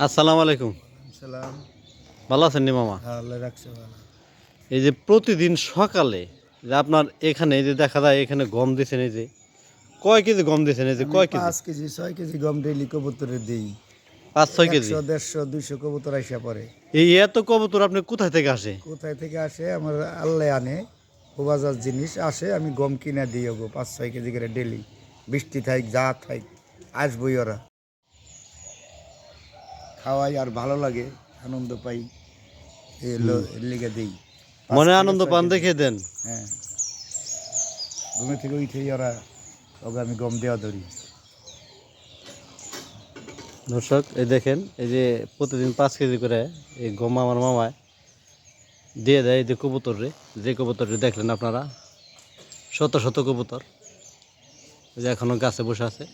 আসসালামু আলাইকুম। সালাম। ভালো আছেন নি মামা? হ্যাঁ, আল্লাহ রাখছে ভালো। এই যে প্রতিদিন সকালে যে আপনার এখানে এই যে দেখা যায় এখানে গম দিছেন এই যে কয় কেজি গম দিছেন এই যে আমি কয় কেজি? ৫ কেজি ৬ কেজি গম ডেইলি কবুতরে দেই। ৫-৬ কেজি। ১০০, ১৫০, ২০০ কবুতর আইসা পড়ে। এই এত কবুতর আপনি কোথায় থেকে আসে? কোথায় থেকে আসে? আমার আল্লাহ আনে। খোবাজাত জিনিস আসে, আমি গম কিনা দিই ওগো ৫-৬ কেজি করে ডেইলি। বৃষ্টি থাইক, যা থাইক, আসবই ওরা। খাওয়াই আর ভালো লাগে, আনন্দ পাই। হুম। এর লিগে দেই। ৫ মনে থেকে আনন্দ ৬ পান কেজি। দেখে দেন। হ্যাঁ, ঘুমে থেকে উঠেই ওরা ওকে আমি গম দেওয়া ধরি। দর্শক এই দেখেন এই যে প্রতিদিন ৫ কেজি করে এই গম আমার মামায় দিয়ে দেয় এই যে কবুতরে, যে কবুতরটি দেখলেন আপনারা শত শত কবুতর এই যে এখনো গাছে বসে আছে।